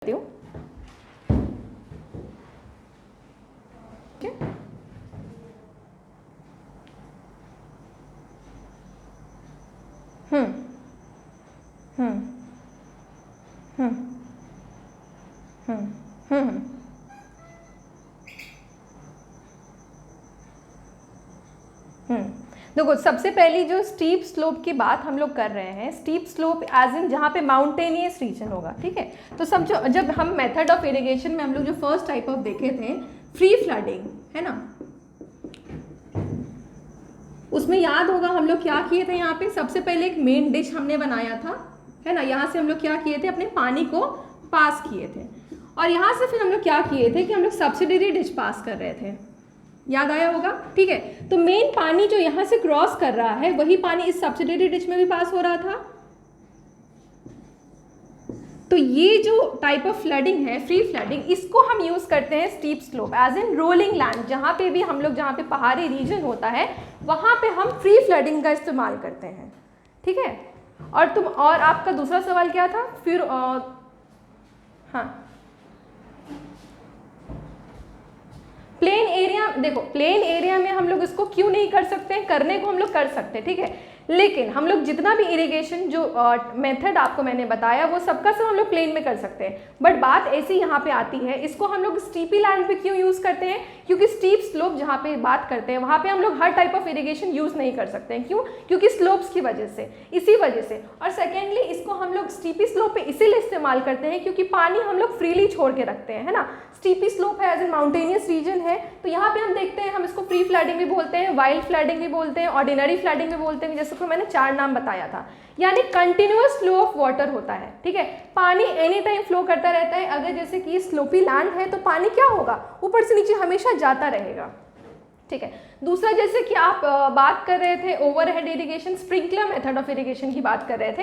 हूँ। हम्म हम्म हम्म हम्म हम्म देखो, सबसे पहली जो स्टीप स्लोप की बात हम लोग कर रहे हैं, स्टीप स्लोप एज इन जहाँ पे माउंटेनियस रीजन होगा, ठीक है। तो सब जो जब हम मेथड ऑफ इरिगेशन में हम लोग जो फर्स्ट टाइप ऑफ देखे थे फ्री फ्लडिंग, है ना, उसमें याद होगा हम लोग क्या किए थे। यहाँ पे सबसे पहले एक मेन डिश हमने बनाया था, है ना। यहाँ से हम लोग क्या किए थे, अपने पानी को पास किए थे, और यहाँ से फिर हम लोग क्या किए थे कि हम लोग सब्सिडरी डिश पास कर रहे थे, याद आया होगा, ठीक है। तो मेन पानी जो यहाँ से क्रॉस कर रहा है वही पानी इस सब्सिडरी डिश में भी पास हो रहा था। तो ये जो टाइप ऑफ फ्लडिंग है, फ्री फ्लडिंग, इसको हम यूज करते हैं steep slope as in rolling land. जहाँ पे भी हम लोग, जहाँ पे पहाड़ी रीजन होता है वहाँ पे हम फ्री फ्लडिंग का इस्तेमाल करते हैं, ठीक है। और आपका दूसरा सवाल क्या था फिर? हाँ, प्लेन एरिया, देखो प्लेन एरिया में हम लोग इसको क्यों नहीं कर सकते हैं, करने को हम लोग कर सकते हैं, ठीक है। लेकिन हम लोग जितना भी इरिगेशन जो मेथड आपको मैंने बताया वो सबका सब हम लोग प्लेन में कर सकते हैं। बट बात ऐसी यहाँ पे आती है, इसको हम लोग स्टीपी लैंड पे क्यों यूज़ करते हैं? क्योंकि स्टीप स्लोप जहाँ पे बात करते हैं वहाँ पे हम लोग हर टाइप ऑफ इरिगेशन यूज़ नहीं कर सकते हैं। क्यों? क्योंकि स्लोप्स की वजह से, इसी वजह से। और सेकेंडली इसको हम लोग स्टीपी स्लोप पे इसीलिए इस्तेमाल करते हैं क्योंकि पानी हम लोग फ्रीली छोड़ के रखते हैं, है ना। स्टीपी स्लोप है, एज इन माउंटेनियस रीजन है, तो यहाँ पे हम देखते हैं, हम इसको फ्री फ्लडिंग भी बोलते हैं, वाइल्ड फ्लडिंग भी बोलते हैं, ऑर्डिनरी फ्लडिंग भी बोलते हैं, जैसे कि मैंने 4 नाम बताया था। यानी कंटिन्यूअस फ्लो ऑफ वाटर होता है, ठीक है। पानी एनी टाइम फ्लो करता रहता है। अगर जैसे कि स्लोपी लैंड है तो पानी क्या होगा, ऊपर से नीचे हमेशा जाता रहेगा, ठीक है। दूसरा, जैसे कि आप बात कर रहे थे overhead irrigation, sprinkler method of irrigation की बात कर रहे थे,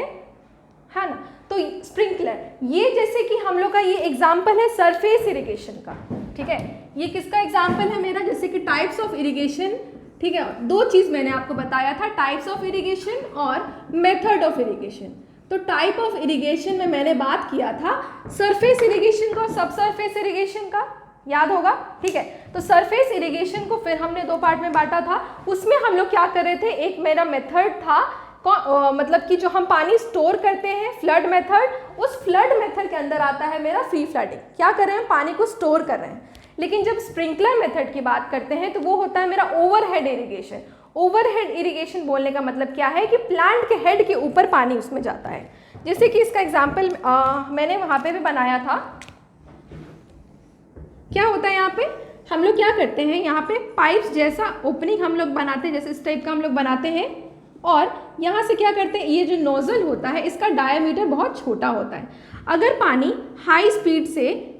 है ना। तो स्प्रिंकलर, ये जैसे कि हम लोग का ये एग्जाम्पल है सरफेस इरिगेशन का, ठीक है। ये किसका एग्जाम्पल है मेरा? जैसे कि टाइप्स ऑफ इरिगेशन, ठीक है। 2 चीज़ मैंने आपको बताया था, टाइप्स ऑफ इरिगेशन और मेथड ऑफ इरिगेशन। तो टाइप ऑफ इरिगेशन में मैंने बात किया था सरफेस इरिगेशन का और सब सरफेस इरिगेशन का, याद होगा, ठीक है। तो सरफेस इरिगेशन को फिर हमने 2 पार्ट में बांटा था। उसमें हम लोग क्या कर रहे थे, एक मेरा मेथड था मतलब कि जो हम पानी स्टोर करते हैं, फ्लड मेथड, उस फ्लड मेथड के अंदर आता है मेरा फ्री फ्लडिंग। क्या कर रहे हैं, पानी को स्टोर कर रहे हैं। लेकिन जब स्प्रिंकलर मेथड की बात करते हैं तो वो होता है मेरा ओवरहेड इरिगेशन। ओवरहेड इरिगेशन बोलने का मतलब क्या है कि प्लांट के हेड के ऊपर पानी उसमें जाता है। जैसे कि इसका एग्जाम्पल मैंने वहाँ पे भी बनाया था। क्या होता है यहाँ पे, हम लोग क्या करते हैं, यहाँ पे पाइप्स जैसा ओपनिंग हम लोग बनाते हैं, जैसे इस टाइप का हम लोग बनाते हैं, और यहाँ से क्या करते हैं, ये जो नोजल होता है इसका डायमीटर बहुत छोटा होता है। अगर पानी हाई स्पीड से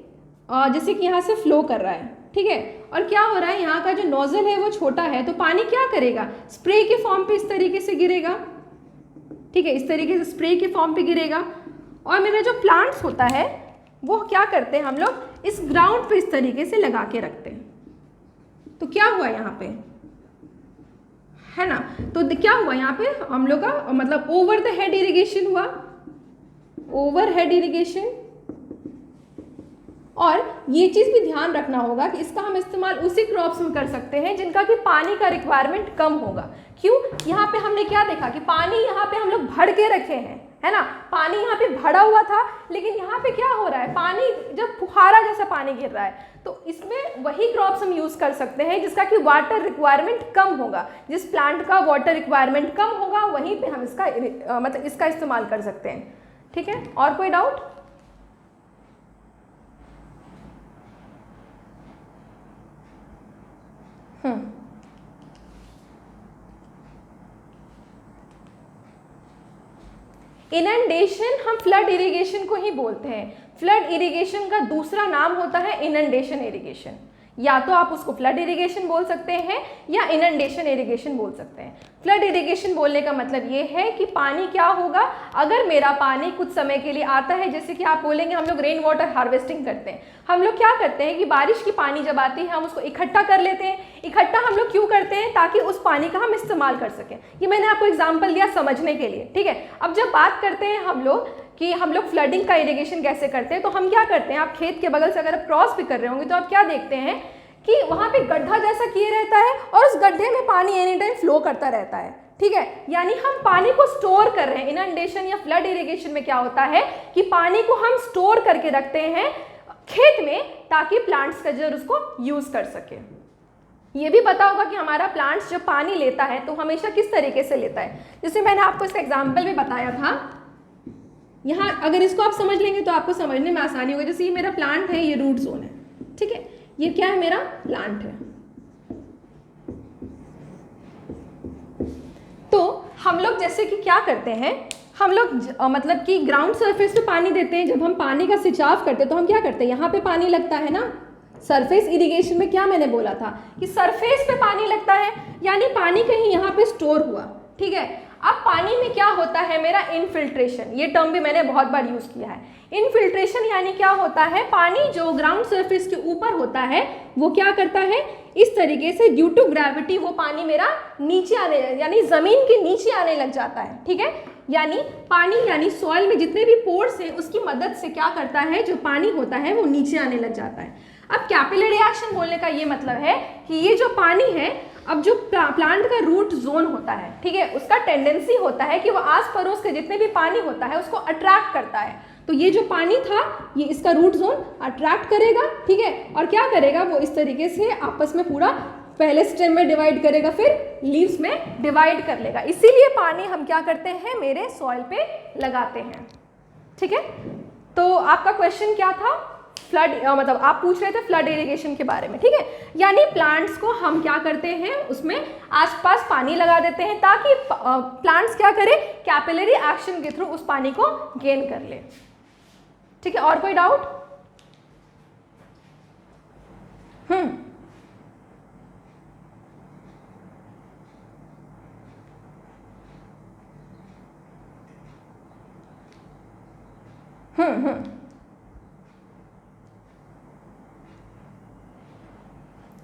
जैसे कि यहाँ से फ्लो कर रहा है, ठीक है, और क्या हो रहा है, यहाँ का जो नोजल है वो छोटा है, तो पानी क्या करेगा, स्प्रे के फॉर्म पे इस तरीके से गिरेगा, ठीक है, इस तरीके से स्प्रे के फॉर्म पे गिरेगा। और मेरा जो प्लांट्स होता है वो क्या करते हैं, हम लोग इस ग्राउंड पे इस तरीके से लगा के रखते हैं। तो क्या हुआ यहाँ पे, है ना। तो क्या हुआ यहाँ पे, हम लोग का मतलब ओवर द हेड इरिगेशन हुआ, ओवर हेड इरिगेशन। और ये चीज़ भी ध्यान रखना होगा कि इसका हम इस्तेमाल उसी क्रॉप्स में कर सकते हैं जिनका कि पानी का रिक्वायरमेंट कम होगा। क्यों? यहाँ पे हमने क्या देखा कि पानी यहाँ पे हम लोग भर के रखे हैं, है ना, पानी यहाँ पे भरा हुआ था, लेकिन यहाँ पे क्या हो रहा है, पानी जब फुहारा जैसा पानी गिर रहा है, तो इसमें वही क्रॉप्स हम यूज़ कर सकते हैं जिसका कि वाटर रिक्वायरमेंट कम होगा। जिस प्लांट का वाटर रिक्वायरमेंट कम होगा वहीं पे हम इसका मतलब इसका इस्तेमाल कर सकते हैं, ठीक है। और कोई डाउट? इनंडेशन हम फ्लड इरिगेशन को ही बोलते हैं। फ्लड इरिगेशन का दूसरा नाम होता है इनंडेशन इरिगेशन। या तो आप उसको फ्लड इरिगेशन बोल सकते हैं या इनंडेशन इरिगेशन बोल सकते हैं। फ्लड इरिगेशन बोलने का मतलब ये है कि पानी क्या होगा, अगर मेरा पानी कुछ समय के लिए आता है, जैसे कि आप बोलेंगे हम लोग रेन वाटर हार्वेस्टिंग करते हैं। हम लोग क्या करते हैं कि बारिश की पानी जब आती है हम उसको इकट्ठा कर लेते हैं। इकट्ठा हम लोग क्यों करते हैं? ताकि उस पानी का हम इस्तेमाल कर सकें। ये मैंने आपको एग्जाम्पल दिया समझने के लिए, ठीक है। अब जब बात करते हैं हम लोग कि हम लोग फ्लडिंग का इरिगेशन कैसे करते हैं, तो हम क्या करते हैं, आप खेत के बगल से अगर आप क्रॉस भी कर रहे होंगे तो आप क्या देखते हैं कि वहाँ पे गड्ढा जैसा किए रहता है और उस गड्ढे में पानी एनी टाइम फ्लो करता रहता है, ठीक है। यानी हम पानी को स्टोर कर रहे हैं। इनंडेशन या फ्लड इरिगेशन में क्या होता है कि पानी को हम स्टोर करके रखते हैं खेत में ताकि प्लांट्स का जो उसको यूज कर सके। ये भी पता होगा कि हमारा प्लांट्स जब पानी लेता है तो हमेशा किस तरीके से लेता है, जैसे मैंने आपको इसका एग्जाम्पल भी बताया था। यहाँ अगर इसको आप समझ लेंगे तो आपको समझने में आसानी होगी। जैसे ये मेरा प्लांट है, ये रूट जोन है, ठीक है, ये क्या है, मेरा प्लांट है। तो हम लोग जैसे कि क्या करते हैं, हम लोग मतलब कि ग्राउंड सरफेस पे पानी देते हैं। जब हम पानी का सिंचाव करते हैं तो हम क्या करते हैं, यहाँ पे पानी लगता है ना। सरफेस इरिगेशन में क्या मैंने बोला था कि सरफेस पे पानी लगता है, यानी पानी कहीं यहाँ पे स्टोर हुआ, ठीक है। अब पानी में क्या होता है, मेरा इनफिल्ट्रेशन, ये टर्म भी मैंने बहुत बार यूज किया है। इनफिल्ट्रेशन यानी क्या होता है, पानी जो ग्राउंड सरफेस के ऊपर होता है वो क्या करता है, इस तरीके से ड्यू टू ग्रेविटी वो पानी मेरा नीचे आने, यानी जमीन के नीचे आने लग जाता है, ठीक है। यानी पानी यानी सॉइल में जितने भी पोर्स हैं उसकी मदद से क्या करता है, जो पानी होता है वो नीचे आने लग जाता है। अब कैपिलरी एक्शन बोलने का ये मतलब है कि ये जो पानी है, अब जो प्लांट का रूट जोन होता है, ठीक है, उसका टेंडेंसी होता है कि वो आस पड़ोस के जितने भी पानी होता है उसको अट्रैक्ट करता है। तो ये जो पानी था ये इसका रूट जोन अट्रैक्ट करेगा, ठीक है, और क्या करेगा, वो इस तरीके से आपस में पूरा पहले स्टेम में डिवाइड करेगा, फिर लीव्स में डिवाइड कर लेगा। इसीलिए पानी हम क्या करते हैं, मेरे सॉइल पे लगाते हैं, ठीक है। तो आपका क्वेश्चन क्या था, फ्लड मतलब आप पूछ रहे थे फ्लड इरिगेशन के बारे में, ठीक है। यानी प्लांट्स को हम क्या करते हैं, उसमें आसपास पानी लगा देते हैं ताकि प्लांट्स क्या करें, कैपिलरी एक्शन के थ्रू उस पानी को गेन कर ले, ठीक है। और कोई डाउट?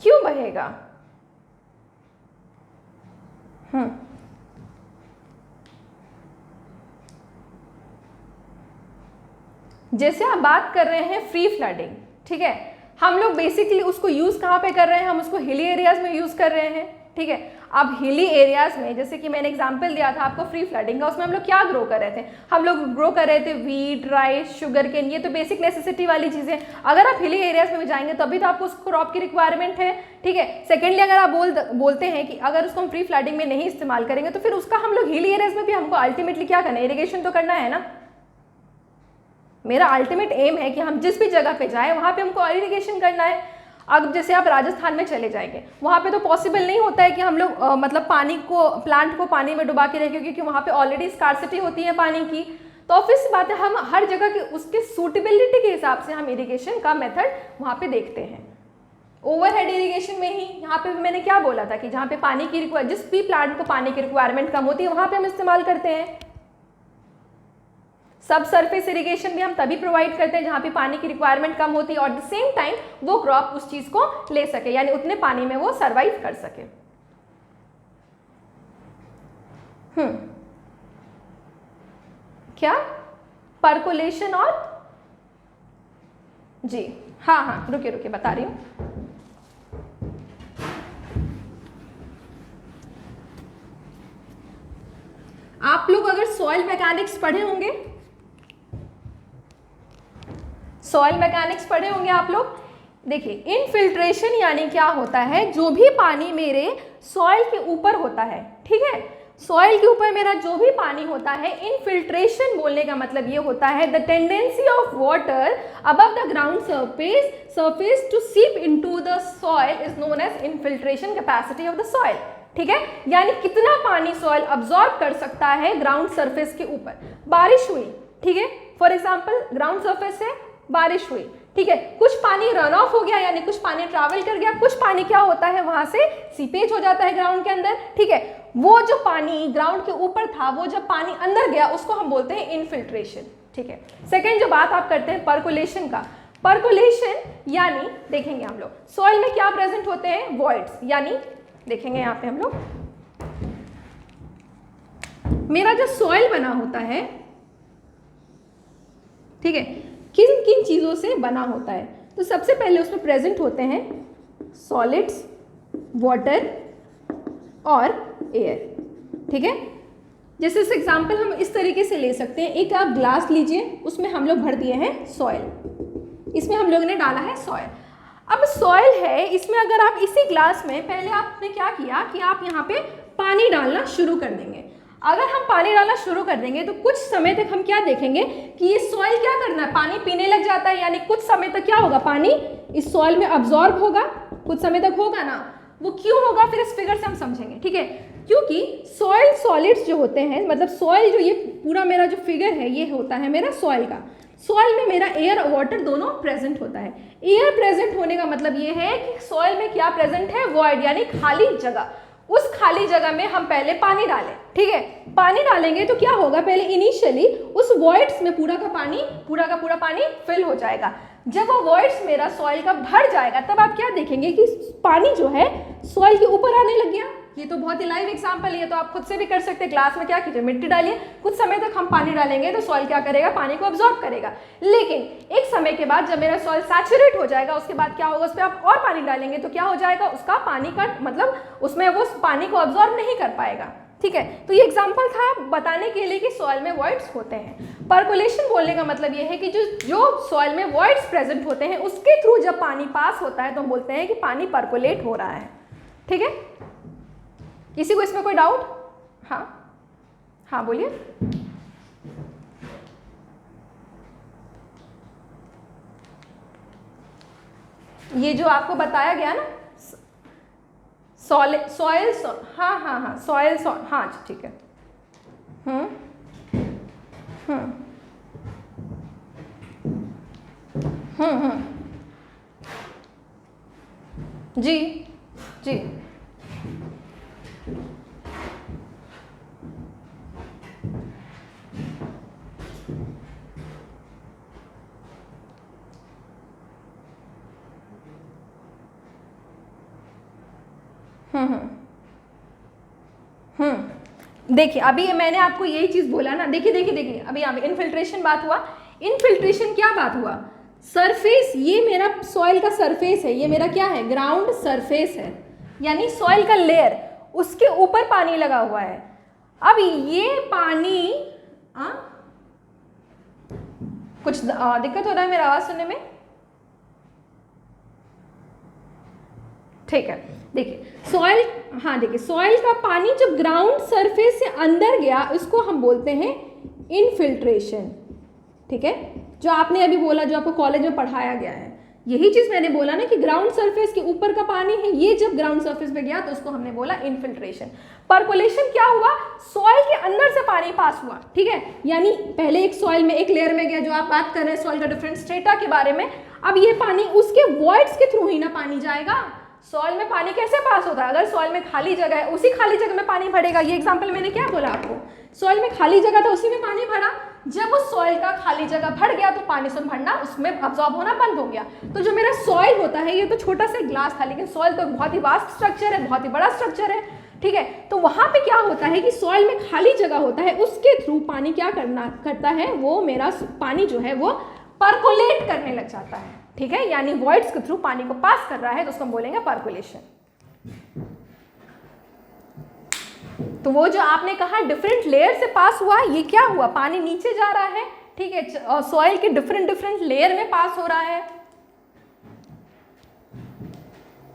क्यों बहेगा? जैसे आप बात कर रहे हैं फ्री फ्लडिंग, ठीक है, हम लोग बेसिकली उसको यूज कहाँ पे कर रहे हैं, हम उसको हिली एरियाज में यूज कर रहे हैं, ठीक है। अब हिली एरियाज में जैसे कि मैंने एग्जांपल दिया था आपको फ्री फ्लडिंग का, उसमें हम लोग क्या ग्रो कर रहे थे, हम लोग ग्रो कर रहे थे वीट, राइस, शुगर केन, ये तो बेसिक नेसेसिटी वाली चीजें। अगर आप हिली एरियाज में भी जाएंगे तभी तो आपको उस क्रॉप की रिक्वायरमेंट है, ठीक है। सेकेंडली अगर आप बोलते हैं कि अगर उसको हम फ्री फ्लडिंग में नहीं इस्तेमाल करेंगे तो फिर उसका हम लोग हिली एरियाज में भी हमको अल्टीमेटली क्या करना है, इरिगेशन तो करना है ना। मेरा अल्टीमेट एम है कि हम जिस भी जगह पे जाएं वहाँ पे हमको इरिगेशन करना है। अब जैसे आप राजस्थान में चले जाएंगे, वहाँ पे तो पॉसिबल नहीं होता है कि हम लोग मतलब पानी को, प्लांट को पानी में डुबा के रखें, क्योंकि वहाँ पे ऑलरेडी स्कार्सिटी होती है पानी की। तो ऑब्वियस बात है, हम हर जगह के उसके सूटेबिलिटी के हिसाब से हम इरिगेशन का मेथड वहाँ पे देखते हैं। ओवरहेड इरिगेशन में ही यहाँ पे मैंने क्या बोला था कि जहाँ पे पानी की जिस भी प्लांट को पानी की रिक्वायरमेंट कम होती है वहाँ पे हम इस्तेमाल करते हैं। सब सरफेस इरिगेशन भी हम तभी प्रोवाइड करते हैं जहाँ पे पानी की रिक्वायरमेंट कम होती है और एट द सेम टाइम वो क्रॉप उस चीज को ले सके, यानी उतने पानी में वो सरवाइव कर सके। क्या परकोलेशन और जी हाँ रुकिए बता रही हूँ। आप लोग अगर सॉइल मैकेनिक्स पढ़े होंगे, सॉइल मैकेनिक्स पढ़े होंगे आप लोग, देखिए इनफिल्ट्रेशन यानी क्या होता है, जो भी पानी मेरे सॉइल के ऊपर होता है, ठीक है, सॉइल के ऊपर मेरा जो भी पानी होता है, इनफिल्ट्रेशन बोलने का मतलब ये होता है the tendency of water above the ground surface to seep into the soil is known as infiltration capacity of the soil, ठीक है। यानी कितना पानी सॉइल अब्सॉर्ब कर सकता है ग्राउंड सरफेस के ऊपर। बारिश हुई, ठीक है, फॉर एग्जांपल ग्राउंड सरफेस से बारिश हुई, ठीक है, कुछ पानी रन ऑफ हो गया, यानी कुछ पानी ट्रैवल कर गया, कुछ पानी क्या होता है वहां से सीपेज हो जाता है ग्राउंड के अंदर, ठीक है। वो जो पानी ग्राउंड के ऊपर था, वो जब पानी अंदर गया उसको हम बोलते हैं इनफिल्ट्रेशन, ठीक है। सेकेंड जो बात आप करते हैं परकोलेशन का, परकोलेशन यानी देखेंगे हम लोग सॉइल में क्या प्रेजेंट होते हैं, वॉइड्स, यानी देखेंगे यहाँ पे हम लोग मेरा जो सॉइल बना होता है, ठीक है, किन किन चीज़ों से बना होता है? तो सबसे पहले उसमें प्रेजेंट होते हैं सॉलिड्स, वाटर और एयर। ठीक है, जैसे इस एग्जाम्पल हम इस तरीके से ले सकते हैं, एक आप ग्लास लीजिए, उसमें हम लोग भर दिए हैं सॉइल, इसमें हम लोगों ने डाला है सॉइल। अब सॉइल है, इसमें अगर आप इसी ग्लास में पहले आपने क्या किया कि आप यहाँ पे पानी डालना शुरू कर देंगे। अगर हम पानी डालना शुरू कर देंगे तो कुछ समय तक हम क्या देखेंगे कि ये सॉइल क्या करना है, पानी पीने लग जाता है, यानी कुछ समय तक क्या होगा, पानी इस सॉइल में अब्जॉर्ब होगा, कुछ समय तक होगा ना। वो क्यों होगा फिर इस फिगर से हम समझेंगे। ठीक है, क्योंकि सॉइल सॉलिड्स जो होते हैं, मतलब सॉइल जो, ये पूरा मेरा जो फिगर है ये होता है मेरा सॉइल का। सॉइल में मेरा एयर और वाटर दोनों प्रेजेंट होता है। एयर प्रेजेंट होने का मतलब ये है कि सॉइल में क्या प्रेजेंट है, वॉइड, यानी खाली जगह। उस खाली जगह में हम पहले पानी डालें। ठीक है, पानी डालेंगे तो क्या होगा, पहले इनिशियली उस वॉइड्स में पूरा का पूरा पानी फिल हो जाएगा। जब वो वॉइड्स मेरा सॉइल का भर जाएगा तब आप क्या देखेंगे कि पानी जो है सॉइल के ऊपर आने लग गया। ये तो बहुत ही लाइव एग्जांपल है, तो आप खुद से भी कर सकते हैं। ग्लास में क्या कीजिए, मिट्टी डालिए, कुछ समय तक हम पानी डालेंगे तो सॉइल क्या करेगा, पानी को अब्जॉर्ब करेगा। लेकिन एक समय के बाद जब मेरा सॉइल सैचुरेट हो जाएगा, उसके बाद क्या होगा, उस पर आप और पानी डालेंगे तो क्या हो जाएगा, उसका पानी का मतलब उसमें वो पानी को अब्जॉर्ब नहीं कर पाएगा। ठीक है, तो ये एग्जाम्पल था बताने के लिए कि सॉइल में वॉइड्स होते हैं। पर्कोलेशन बोलने का मतलब ये है कि जो सॉइल में वॉइड्स प्रेजेंट होते हैं उसके थ्रू जब पानी पास होता है तो हम बोलते हैं कि पानी पर्कोलेट हो रहा है। ठीक है, किसी को इसमें कोई डाउट? हाँ बोलिए। ये जो आपको बताया गया ना सॉइल, हाँ सॉइल, हाँ ठीक है। जी जी देखिए, अभी मैंने आपको यही चीज बोला ना। देखिए अभी यहाँ पे इनफिल्ट्रेशन बात हुआ। इनफिल्ट्रेशन क्या बात हुआ, सरफेस, ये मेरा सॉइल का सरफेस है, ये मेरा क्या है, ग्राउंड सरफेस है, यानी सॉइल का लेयर, उसके ऊपर पानी लगा हुआ है। अब ये पानी कुछ दिक्कत हो रहा है मेरा आवाज सुनने में? ठीक है, देखिए सॉइल, हाँ देखिए सॉइल का पानी जब ग्राउंड सरफेस से अंदर गया उसको हम बोलते हैं इनफिल्ट्रेशन। ठीक है, जो आपने अभी बोला, जो आपको कॉलेज में पढ़ाया गया है, यही चीज मैंने बोला ना कि ग्राउंड सरफेस के ऊपर का पानी है, ये जब ग्राउंड सरफेस पे गया तो उसको हमने बोला इनफिल्ट्रेशन। पर्कोलेशन क्या हुआ, सॉइल के अंदर से पानी पास हुआ। ठीक है, यानी पहले एक सॉइल में एक लेयर में गया, जो आप बात कर रहे हैं सॉइल का डिफरेंट स्ट्रेटा के बारे में। अब ये पानी उसके वॉइड्स के थ्रू ही ना पानी जाएगा। सॉइल में पानी कैसे पास होता है, अगर सॉइल में खाली जगह है उसी खाली जगह में पानी भरेगा। ये एग्जांपल मैंने क्या बोला आपको, सॉइल में खाली जगह था उसी में पानी भरा। जब उस सॉइल का खाली जगह भर गया तो पानी से भरना, उसमें अब्जॉर्ब होना बंद हो गया। तो जो मेरा सॉइल होता है, ये तो छोटा सा ग्लास था, लेकिन सॉइल तो बहुत ही वास्ट स्ट्रक्चर है, बहुत ही बड़ा स्ट्रक्चर है। ठीक है, तो वहां पे क्या होता है कि सॉइल में खाली जगह होता है, उसके थ्रू पानी क्या करता है, वो मेरा पानी जो है वो पर्कोलेट करने लग जाता है। ठीक है, यानी वॉइड्स के थ्रू पानी को पास कर रहा है, तो उसको हम बोलेंगे पर्कोलेशन। तो वो जो आपने कहा डिफरेंट लेयर से पास हुआ, ये क्या हुआ, पानी नीचे जा रहा है। ठीक है, सॉइल के डिफरेंट लेयर में पास हो रहा है।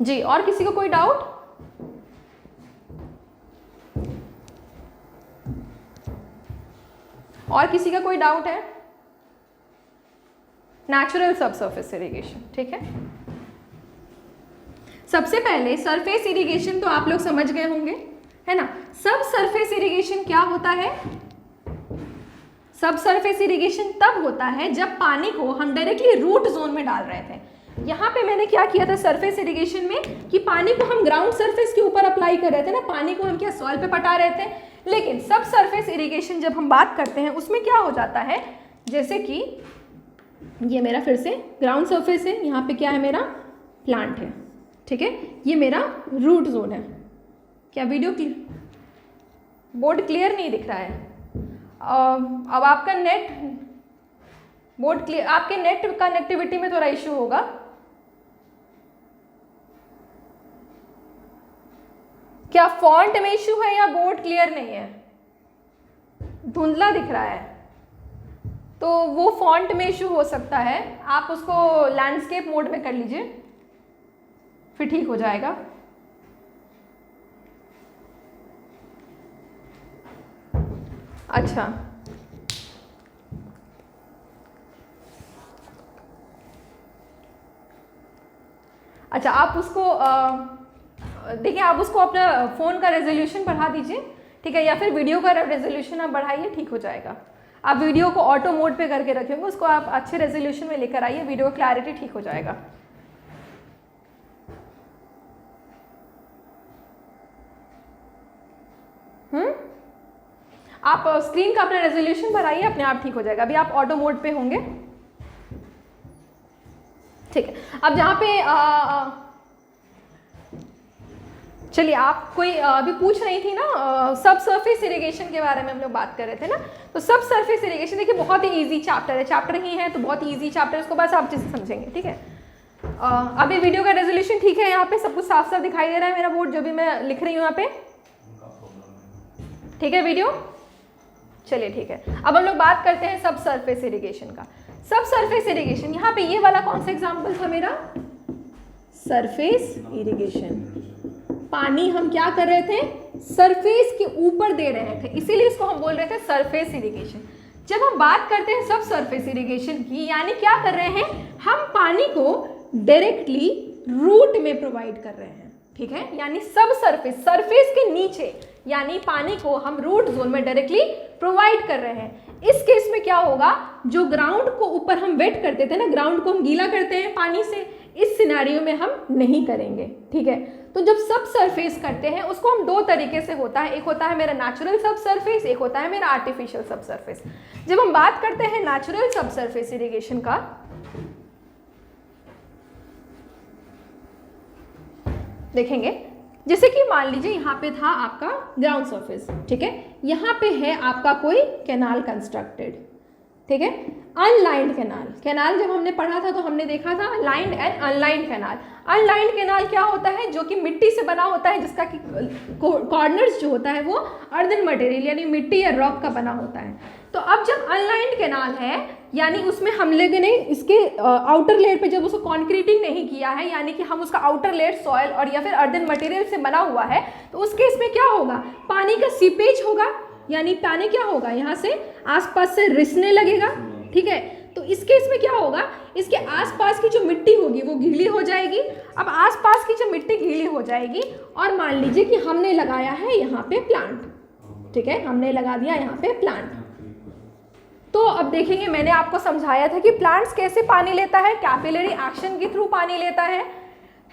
जी, और किसी को कोई डाउट? और किसी का कोई डाउट है? Natural subsurface irrigation. ठीक है, सबसे पहले सरफेस इरिगेशन तो आप लोग समझ गए होंगे, है ना। सब सरफेस इरिगेशन क्या होता है, सब सरफेस इरिगेशन तब होता है जब पानी को हम डायरेक्टली रूट जोन में डाल रहे थे। यहाँ पे मैंने क्या किया था सरफेस इरिगेशन में कि पानी को हम ग्राउंड सरफेस के ऊपर अप्लाई कर रहे थे ना, पानी को हम क्या सॉइल पे पटा रहे थे। लेकिन सब सरफेस इरिगेशन जब हम बात करते हैं उसमें क्या हो जाता है, जैसे कि ये मेरा फिर से ग्राउंड सरफेस है, यहाँ पे क्या है, मेरा प्लांट है। ठीक है, ये मेरा रूट जोन है। क्या वीडियो बोर्ड क्लियर नहीं दिख रहा है? अब आपका नेट बोर्ड क्लियर? आपके नेट कनेक्टिविटी में थोड़ा इश्यू होगा। क्या फॉन्ट में इश्यू है या बोर्ड क्लियर नहीं है? धुंधला दिख रहा है तो वो फॉन्ट में इश्यू हो सकता है। आप उसको लैंडस्केप मोड में कर लीजिए, फिर ठीक हो जाएगा। अच्छा, अच्छा आप उसको देखिए, आप उसको अपना फ़ोन का रेजोल्यूशन बढ़ा दीजिए, ठीक है, या फिर वीडियो का रेजोल्यूशन आप बढ़ाइए, ठीक हो जाएगा। आप वीडियो को ऑटो मोड पे करके रखेंगे, उसको आप अच्छे रेजोल्यूशन में लेकर आइए, वीडियो क्लैरिटी ठीक हो जाएगा। आप स्क्रीन का अपना रेजोल्यूशन बढ़ाइए, अपने आप ठीक हो जाएगा। अभी आप ऑटो मोड पे होंगे, ठीक है। अब जहाँ पे चलिए, आप कोई अभी पूछ रही थी ना, सब सरफेस इरिगेशन के बारे में हम लोग बात कर रहे थे ना। तो सब सरफेस इरिगेशन देखिए बहुत ही इजी चैप्टर है, चैप्टर ही है तो बहुत ही इजी चैप्टर है, उसको बस आप अच्छे से समझेंगे, ठीक है। अभी वीडियो का रेजोल्यूशन ठीक है, यहाँ पे सब कुछ साफ साफ दिखाई दे रहा है मेरा बोर्ड जो भी मैं लिख रही हूँ यहाँ पे, ठीक है वीडियो? चलिए ठीक है। अब हम लोग बात करते हैं सब सरफेस इरिगेशन का। सब सरफेस इरिगेशन, यहाँ पे ये वाला कौन सा एग्जाम्पल था मेरा? Surface irrigation. पानी हम क्या कर रहे थे? सरफेस के ऊपर दे रहे थे, इसीलिए इसको हम बोल रहे थे सरफेस इरिगेशन। जब हम बात करते हैं सब सरफेस इरिगेशन की, यानी क्या कर रहे हैं? हम पानी को डायरेक्टली रूट में प्रोवाइड कर रहे हैं, ठीक है। यानी सब सरफेस, सरफेस के नीचे, यानी पानी को हम रूट जोन में डायरेक्टली प्रोवाइड कर रहे हैं। इस केस में क्या होगा? जो ग्राउंड को ऊपर हम वेट करते थे ना, ग्राउंड को हम गीला करते हैं पानी से, इस सिनेरियो में हम नहीं करेंगे, ठीक है। तो जब सब सरफेस करते हैं उसको हम दो तरीके से होता है, एक होता है मेरा नेचुरल सब सरफेस, एक होता है मेरा आर्टिफिशियल सब सरफेस। जब हम बात करते हैं नेचुरल सब सरफेस इरिगेशन का, देखेंगे जैसे कि मान लीजिए यहाँ पे था आपका ग्राउंड सरफेस, ठीक है, यहाँ पे है आपका कोई कैनाल कंस्ट्रक्टेड, ठीक है, अनलाइंड कैनाल। कैनाल जब हमने पढ़ा था तो हमने देखा था lined and unlined canal. Unlined canal क्या होता है? जो कि मिट्टी से बना होता है, जिसका कि कॉर्नर्स जो होता है वो अर्दन मटेरियल यानी मिट्टी या रॉक का बना होता है। तो अब जब अनलाइंड कैनाल है, यानी उसमें हम लोगों ने इसके आउटर लेयर पे जब उसको कॉन्क्रीटिंग नहीं किया है, यानी कि हम उसका आउटर लेयर सॉइल और या फिर अर्दन मटेरियल से बना हुआ है, तो उस केस में क्या होगा? पानी का सीपेज होगा, यानी पानी क्या होगा? यहाँ से आसपास से रिसने लगेगा, ठीक है। तो इस केस में क्या होगा? इसके आसपास की जो मिट्टी होगी वो गीली हो जाएगी। अब आसपास की जो मिट्टी गीली हो जाएगी और मान लीजिए कि हमने लगाया है यहाँ पे प्लांट, ठीक है, हमने लगा दिया यहाँ पे प्लांट। तो अब देखेंगे, मैंने आपको समझाया था कि प्लांट्स कैसे पानी लेता है, कैपिलरी एक्शन के थ्रू पानी लेता है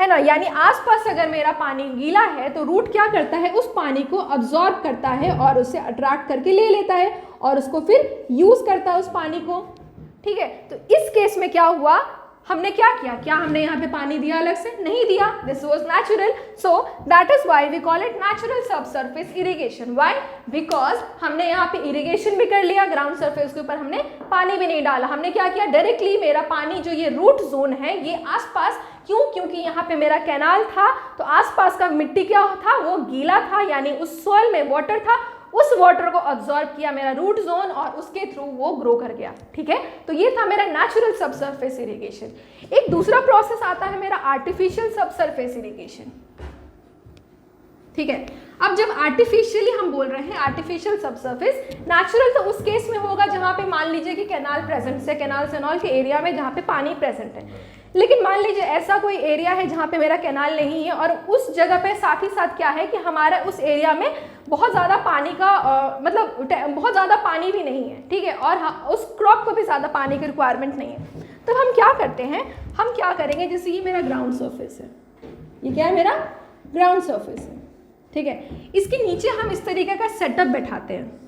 ना। यानी आसपास अगर मेरा पानी गीला है तो रूट क्या करता है? उस पानी को अब्जॉर्ब करता है और उसे अट्रैक्ट करके ले लेता है और उसको फिर यूज करता है उस पानी को, ठीक है। तो इस केस में क्या हुआ? हमने क्या किया? क्या हमने यहाँ पे पानी दिया अलग से? नहीं दिया। This was natural, so that is why we call it natural subsurface irrigation. Why? Because हमने यहाँ पे इरिगेशन भी कर लिया, ग्राउंड सरफेस के ऊपर हमने पानी भी नहीं डाला। हमने क्या किया? डायरेक्टली मेरा पानी जो ये रूट जोन है ये आसपास, क्यों? क्योंकि यहाँ पे मेरा कैनाल था तो आसपास का मिट्टी क्या था? वो गीला था, यानी उस सॉइल में वाटर था, उस वाटर को अब्सॉर्ब किया मेरा रूट जोन और उसके थ्रू वो ग्रो कर गया, ठीक है। तो ये था मेरा नेचुरल सब सरफेस इरिगेशन। एक दूसरा प्रोसेस आता है मेरा आर्टिफिशियल सब सरफेस इरिगेशन, ठीक है। अब जब आर्टिफिशियली हम बोल रहे हैं आर्टिफिशियल सब सरफेस, नेचुरल तो उस केस में होगा जहाँ पे मान लीजिए कि कैनाल प्रेजेंट है, कैनाल सेनॉल के एरिया में जहाँ पे पानी प्रेजेंट है। लेकिन मान लीजिए ऐसा कोई एरिया है जहाँ पे मेरा कैनाल नहीं है और उस जगह पे साथ ही साथ क्या है कि हमारा उस एरिया में बहुत ज़्यादा पानी का मतलब बहुत ज़्यादा पानी भी नहीं है, ठीक है, और उस क्रॉप को भी ज़्यादा पानी की रिक्वायरमेंट नहीं है। तब हम क्या करते हैं? हम क्या करेंगे? जैसे ये मेरा ग्राउंड सरफेस है, ये क्या है? मेरा ग्राउंड सरफेस है, ठीक है। इसके नीचे हम इस तरीके का सेटअप बैठाते हैं।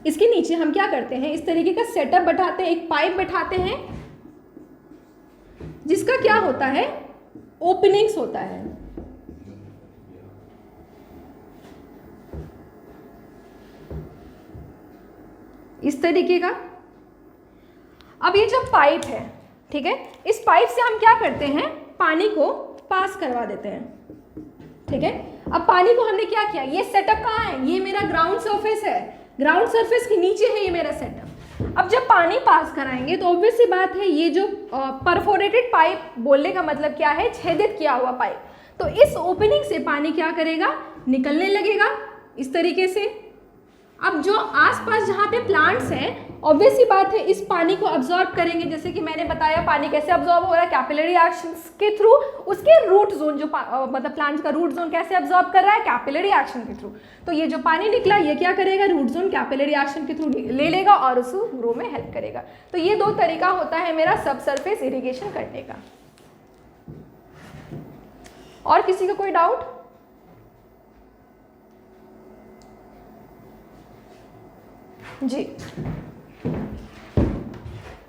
इसके नीचे हम क्या करते हैं? इस तरीके का सेटअप बैठाते हैं, एक पाइप बैठाते हैं जिसका क्या होता है? ओपनिंग्स होता है। इस तरीके का। अब ये जो पाइप है, ठीक है, इस पाइप से हम क्या करते हैं, पानी को पास करवा देते हैं, ठीक है। अब पानी को हमने क्या किया, ये सेटअप कहाँ है, ये मेरा ग्राउंड सरफेस है, ग्राउंड सरफेस के नीचे है ये मेरा सेटअप। अब जब पानी पास कराएंगे तो ऑब्वियस सी बात है, ये जो परफोरेटेड पाइप, बोलने का मतलब क्या है, छेदित किया हुआ पाइप, तो इस ओपनिंग से पानी क्या करेगा, निकलने लगेगा इस तरीके से। अब जो आसपास जहाँ पे प्लांट्स हैं, ऑब्वियस सी बात है, इस पानी को अब्जॉर्ब करेंगे। जैसे कि मैंने बताया पानी कैसे अब्जॉर्ब हो रहा है, कैपिलरी एक्शंस के थ्रू। उसके रूट जोन जो मतलब प्लांट्स का रूट जोन कैसे अब्जॉर्ब कर रहा है, कैपिलरी एक्शन के थ्रू। तो ये जो पानी निकला ये क्या करेगा, रूट जोन कैपिलरी एक्शन के थ्रू ले लेगा और उसको ग्रो में हेल्प करेगा। तो ये दो तरीका होता है मेरा सब सरफेस इरिगेशन करने का। और किसी का कोई डाउट? जी,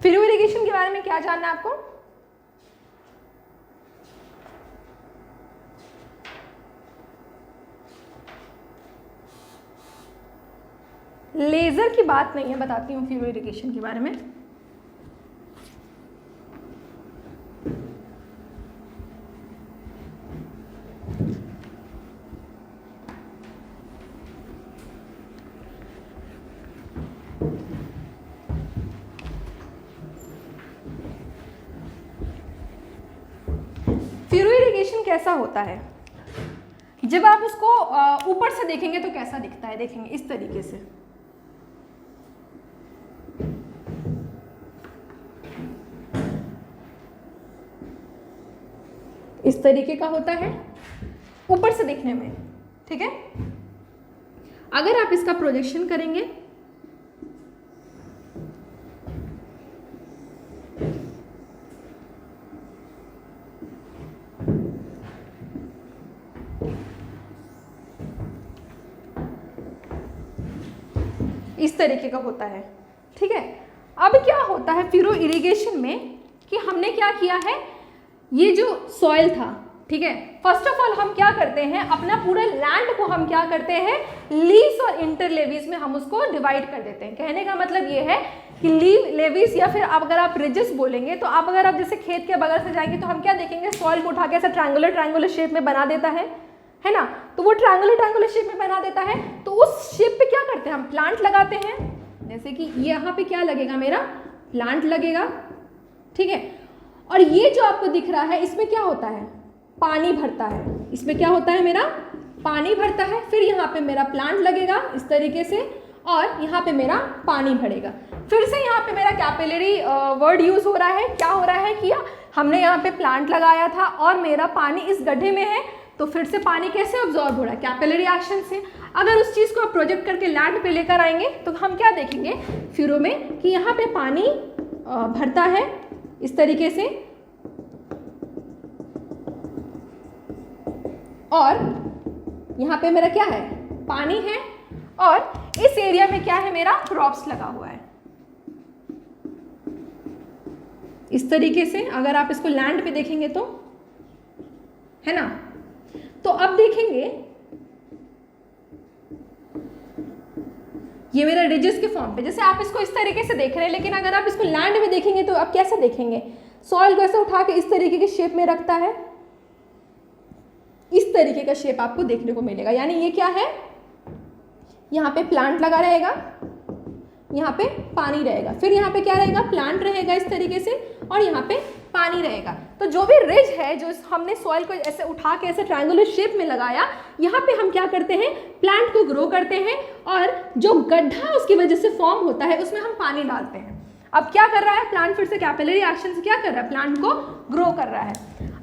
फिरो इरिगेशन के बारे में क्या जानना है आपको? लेजर की बात नहीं है, बताती हूँ फिरो इरिगेशन के बारे में। फिरो इरिगेशन कैसा होता है, जब आप उसको ऊपर से देखेंगे तो कैसा दिखता है, देखेंगे इस तरीके से। इस तरीके का होता है ऊपर से देखने में, ठीक है। अगर आप इसका प्रोजेक्शन करेंगे इस तरीके का होता है, ठीक है। अब क्या होता है फिरो इरिगेशन में कि हमने क्या किया है, ये जो सॉइल था, ठीक है, फर्स्ट ऑफ ऑल हम क्या करते हैं, अपना पूरा लैंड को हम क्या करते हैं, लीव्स और इंटरलेवीज में हम उसको डिवाइड कर देते हैं। कहने का मतलब ये है कि लीव लेवीज या फिर अगर आप रिजेस बोलेंगे तो आप अगर आप जैसे खेत के बगल से जाएंगे तो हम क्या देखेंगे, सॉइल को उठा के ऐसा ट्रायंगुलर शेप में बना देता है ना। तो वो ट्रायंगुलर शेप में बना देता है, तो उस शेप पे क्या करते हैं हम, प्लांट लगाते हैं। जैसे कि यहाँ पे क्या लगेगा, मेरा प्लांट लगेगा, ठीक है। और ये जो आपको दिख रहा है इसमें क्या होता है, पानी भरता है, इसमें क्या होता है, मेरा पानी भरता है। फिर यहाँ पे मेरा प्लांट लगेगा इस तरीके से और यहाँ पे मेरा पानी भरेगा। फिर से यहाँ पे मेरा कैपिलरी वर्ड यूज हो रहा है। क्या हो रहा है कि हमने यहाँ पे प्लांट लगाया था और मेरा पानी इस गड्ढे में है, तो फिर से पानी कैसे अब्जॉर्ब हो रहा है, कैपिलरी एक्शन से। अगर उस चीज़ को आप प्रोजेक्ट करके लैंड पे लेकर आएंगे तो हम क्या देखेंगे फिरो में कि यहाँ पे पानी भरता है इस तरीके से, और यहाँ पे मेरा क्या है, पानी है, और इस एरिया में क्या है, मेरा क्रॉप्स लगा हुआ है इस तरीके से। अगर आप इसको लैंड पे देखेंगे तो, है ना। तो अब देखेंगे ये मेरा रिजेस के फॉर्म पे, जैसे आप इसको इस तरीके से देख रहे हैं, लेकिन अगर आप इसको लैंड में देखेंगे तो आप कैसे देखेंगे, सॉइल को ऐसे उठा के इस तरीके के शेप में रखता है, इस तरीके का शेप आपको देखने को मिलेगा। यानी ये क्या है, यहाँ पे प्लांट लगा रहेगा, यहाँ पे पानी रहेगा, फिर यहाँ पे क्या रहेगा, प्लांट रहेगा इस तरीके से, और यहाँ पे पानी रहेगा। तो जो भी रिज है, जो हमने सॉइल को ऐसे उठा के ऐसे ट्रायंगुलर शेप में लगाया, यहाँ पे हम क्या करते हैं, प्लांट को ग्रो करते हैं, और जो गड्ढा उसकी वजह से फॉर्म होता है उसमें हम पानी डालते हैं। अब क्या कर रहा है प्लांट, फिर से कैपिलरी एक्शन से क्या कर रहा है, प्लांट को ग्रो कर रहा है।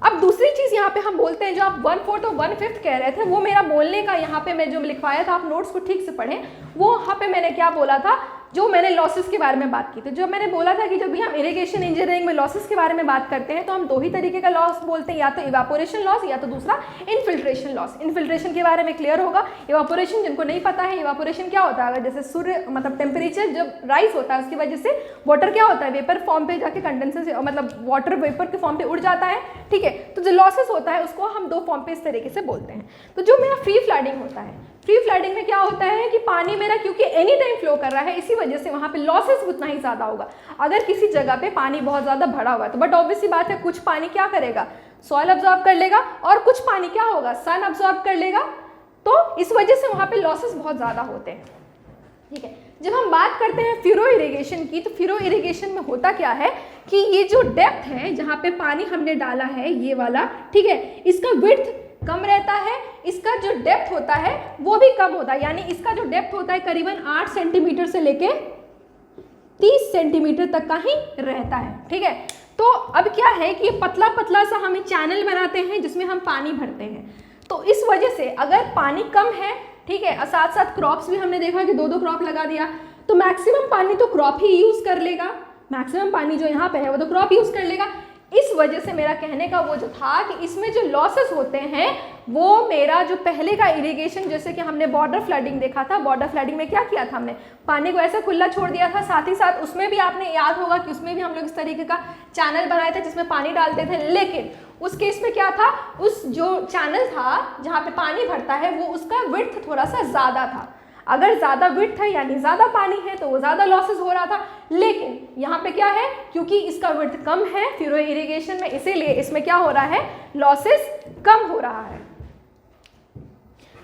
अब दूसरी चीज़ यहाँ पे हम बोलते हैं, जो आप 1/4 और 1/5 कह रहे थे, वो मेरा बोलने का यहाँ पे मैं जो लिखवाया था, आप नोट्स को ठीक से पढ़ें, वो वहाँ पे मैंने क्या बोला था, जो मैंने लॉसेस के बारे में बात की थी। जो मैंने बोला था कि जब भी हम इरिगेशन इंजीनियरिंग में लॉसेस के बारे में बात करते हैं तो हम दो ही तरीके का लॉस बोलते हैं, या तो इवापोरेशन लॉस या तो दूसरा इनफिल्ट्रेशन लॉस। इनफिल्ट्रेशन के बारे में क्लियर होगा। इवापोरेशन जिनको नहीं पता है, इवापोरेशन क्या होता है, अगर जैसे सूर्य मतलब टेम्परेचर जब राइज होता है उसकी वजह से वाटर क्या होता है, वेपर फॉर्म पे जाके कंडेंसर मतलब वाटर वेपर के फॉर्म पे उड़ जाता है, ठीक है। तो जो लॉसेस होता है उसको हम दो फॉर्म पे इस तरीके से बोलते हैं। तो जो मेरा फ्री फ्लडिंग होता है, फ्री फ्लडिंग में क्या होता है कि पानी मेरा क्योंकि एनी टाइम फ्लो कर रहा है, इसी वजह से वहाँ पे लॉसेस उतना ही ज़्यादा होगा। अगर किसी जगह पे पानी बहुत ज़्यादा भरा हुआ है तो बट ऑब्वियस सी बात है कुछ पानी क्या करेगा, सॉइल अब्जॉर्ब कर लेगा, और कुछ पानी क्या होगा, सन अब्जॉर्ब कर लेगा। तो इस वजह से वहाँ पे लॉसेस बहुत ज़्यादा होते हैं। ठीक है, जब हम बात करते हैं फ्यूरो इरिगेशन की, तो फ्यूरो इरिगेशन में होता क्या है कि ये जो डेप्थ है जहाँ पे पानी हमने डाला है ये वाला, ठीक है, इसका विड्थ कम रहता है, इसका जो डेप्थ होता है वो भी कम होता है। यानी इसका जो डेप्थ होता है करीबन 8 सेंटीमीटर से लेके 30 सेंटीमीटर तक का ही रहता है। ठीक है, तो अब क्या है कि पतला पतला सा हमें चैनल बनाते हैं जिसमें हम पानी भरते हैं। तो इस वजह से अगर पानी कम है, ठीक है, और साथ साथ क्रॉप्स भी हमने देखा कि 2-2 क्रॉप लगा दिया, तो मैक्सिमम पानी तो क्रॉप ही यूज़ कर लेगा, मैक्सिमम पानी जो यहाँ पे है वो तो क्रॉप यूज़ कर लेगा। इस वजह से मेरा कहने का वो जो था कि इसमें जो लॉसेस होते हैं वो मेरा जो पहले का इरिगेशन, जैसे कि हमने बॉर्डर फ्लडिंग देखा था, बॉर्डर फ्लडिंग में क्या किया था, हमने पानी को ऐसा खुला छोड़ दिया था, साथ ही साथ उसमें भी आपने याद होगा कि उसमें भी हम लोग इस तरीके का चैनल बनाए थे जिसमें पानी डालते थे। लेकिन उस केस में क्या था, उस जो चैनल था जहाँ पे पानी भरता है वो उसका विड्थ थोड़ा सा ज़्यादा था। अगर ज़्यादा विड्थ है यानी ज़्यादा पानी है तो वो ज़्यादा लॉसेस हो रहा था। लेकिन यहाँ पे क्या है, क्योंकि इसका विड्थ कम है फ्यूरो इरिगेशन में, इसीलिए इसमें क्या हो रहा है, लॉसेस कम हो रहा है।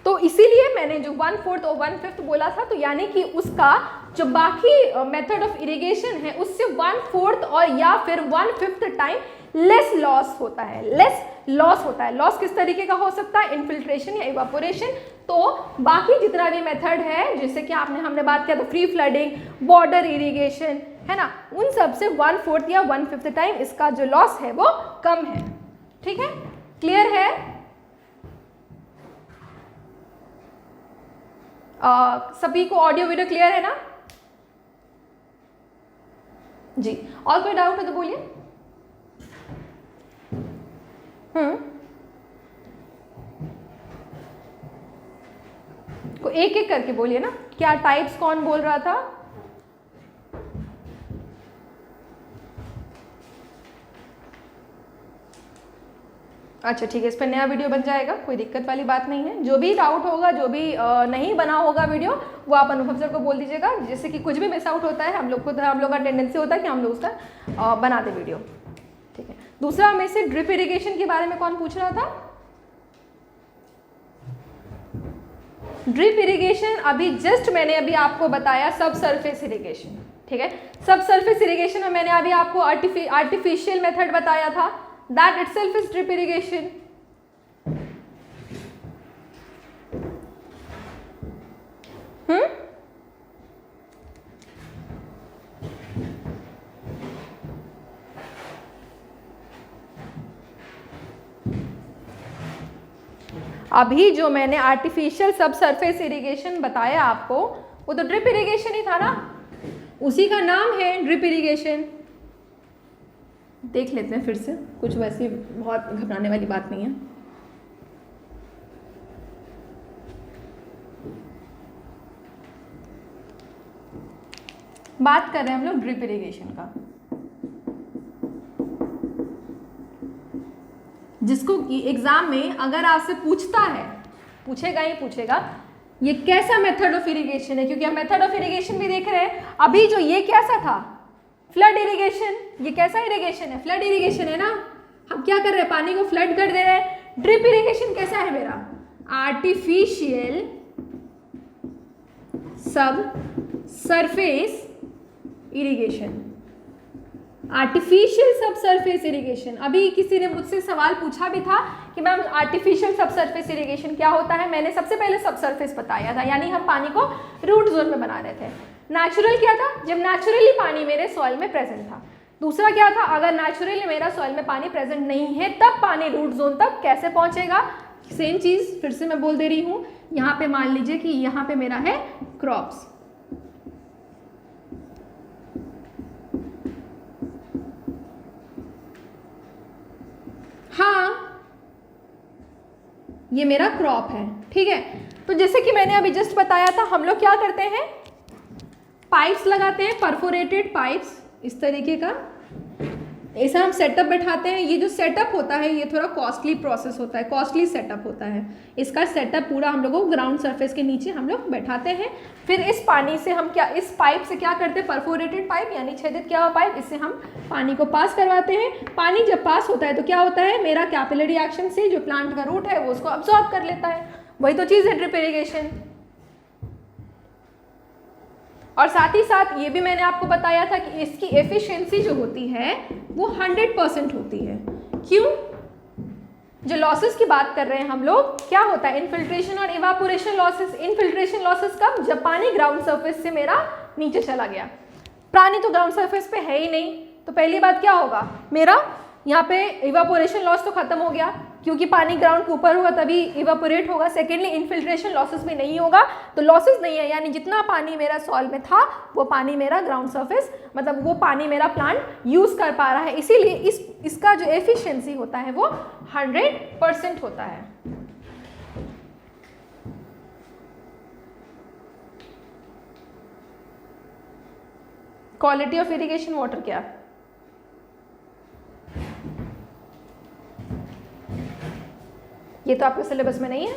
तो इसीलिए मैंने जो 1/4 और 1/5 बोला था, तो यानी कि उसका जो बाकी मेथड ऑफ इरिगेशन है उससे 1/4 और या फिर 1/5 टाइम लेस लॉस होता है, लेस लॉस होता है। लॉस किस तरीके का हो सकता है, इन्फिल्ट्रेशन या इवापोरेशन। तो बाकी जितना भी मेथड है, जैसे कि हमने बात किया था फ्री फ्लडिंग, बॉर्डर इरिगेशन, है ना, उन सब से 1/4 या 1/5 टाइम इसका जो लॉस है वो कम है। ठीक है, क्लियर है? सभी को ऑडियो वीडियो क्लियर है ना जी? और कोई डाउट है तो बोलिए। को एक एक करके बोलिए ना, क्या टाइप्स कौन बोल रहा था? अच्छा ठीक है, इस पर नया वीडियो बन जाएगा, कोई दिक्कत वाली बात नहीं है। जो भी डाउट होगा, जो भी नहीं बना होगा वीडियो, वो आप अनुभव सर को बोल दीजिएगा। जैसे कि कुछ भी मिस आउट होता है हम लोग का टेंडेंसी होता है कि हम लोग उसका बना दे वीडियो। ठीक है, दूसरा हमें से ड्रिप इरिगेशन के बारे में कौन पूछ रहा था? ड्रिप इरिगेशन अभी जस्ट मैंने अभी आपको बताया सब सरफेस इरिगेशन। ठीक है, सब सरफेस इरिगेशन में मैंने अभी आपको आर्टिफिशियल मेथड बताया था, that itself is drip irrigation. अभी जो मैंने आर्टिफिशियल सब सरफेस इरिगेशन बताया आपको, वो तो ड्रिप इरिगेशन ही था ना, उसी का नाम है ड्रिप इरिगेशन। देख लेते हैं फिर से, कुछ वैसे बहुत घबराने वाली बात नहीं है। बात कर रहे हैं हम लोग ड्रिप इरिगेशन का, जिसको कि एग्जाम में अगर आपसे पूछता है, पूछेगा ही पूछेगा, ये कैसा मेथड ऑफ इरिगेशन है, क्योंकि हम मेथड ऑफ इरिगेशन भी देख रहे हैं। अभी जो ये कैसा था, फ्लड इरिगेशन, ये कैसा इरिगेशन है, फ्लड इरिगेशन है ना, हम क्या कर रहे हैं, पानी को फ्लड कर दे रहे हैं। ड्रिप इरिगेशन कैसा है मेरा, आर्टिफिशियल सब सरफेस इरिगेशन, आर्टिफिशियल सब सरफेस इरिगेशन। अभी किसी ने मुझसे सवाल पूछा भी था कि मैम आर्टिफिशियल सब सरफेस इरिगेशन क्या होता है। मैंने सबसे पहले सब सरफेस बताया था, यानी हम पानी को रूट जोन में बना रहे थे। नेचुरल क्या था, जब नेचुरली पानी मेरे सॉइल में प्रेजेंट था। दूसरा क्या था, अगर नेचुरली मेरा सॉइल में पानी प्रेजेंट नहीं है तब पानी रूट जोन तक कैसे पहुंचेगा। सेम चीज फिर से मैं बोल दे रही हूँ, यहाँ पे मान लीजिए कि यहाँ पे मेरा है क्रॉप्स, हाँ ये मेरा क्रॉप है। ठीक है, तो जैसे कि मैंने अभी जस्ट बताया था, हम लोग क्या करते हैं, पाइप्स लगाते हैं, परफोरेटेड पाइप्स इस तरीके का, ऐसा हम सेटअप बैठाते हैं। ये जो सेटअप होता है ये थोड़ा कॉस्टली प्रोसेस होता है, कॉस्टली सेटअप होता है। इसका सेटअप पूरा हम लोगों को ग्राउंड सरफेस के नीचे हम लोग बैठाते हैं। फिर इस पानी से हम क्या, इस पाइप से क्या करते हैं, परफोरेटेड पाइप यानी छेदित किया हुआ पाइप, इससे हम पानी को पास करवाते हैं। पानी जब पास होता है तो क्या होता है, मेरा कैपिलरी एक्शन से जो प्लांट का रूट है वो उसको अब्सॉर्ब कर लेता है। वही तो चीज़ है ड्रिप इरिगेशन। और साथ ही साथ ये भी मैंने आपको बताया था कि इसकी एफिशिएंसी जो होती है वो 100% होती है। क्यों? जो लॉसेस की बात कर रहे हैं हम लोग, क्या होता है, इनफिल्ट्रेशन और इवापोरेशन लॉसेस। इनफिल्ट्रेशन लॉसेस कब, जब पानी ग्राउंड सरफेस से मेरा नीचे चला गया। पानी तो ग्राउंड सरफेस पे है ही नहीं, तो पहली बात क्या होगा, मेरा यहाँ पे इवापोरेशन लॉस तो खत्म हो गया, क्योंकि पानी ग्राउंड के ऊपर होगा तभी इवापोरेट होगा। सेकेंडली इनफिल्ट्रेशन लॉसेस भी नहीं होगा, तो लॉसेस नहीं है, यानी जितना पानी मेरा सॉइल में था वो पानी मेरा ग्राउंड सरफेस, मतलब वो पानी मेरा प्लांट यूज़ कर पा रहा है। इसीलिए इसका जो एफिशिएंसी होता है वो 100% होता है। क्वालिटी ऑफ इरिगेशन वाटर क्या, ये तो आपके सिलेबस में नहीं है,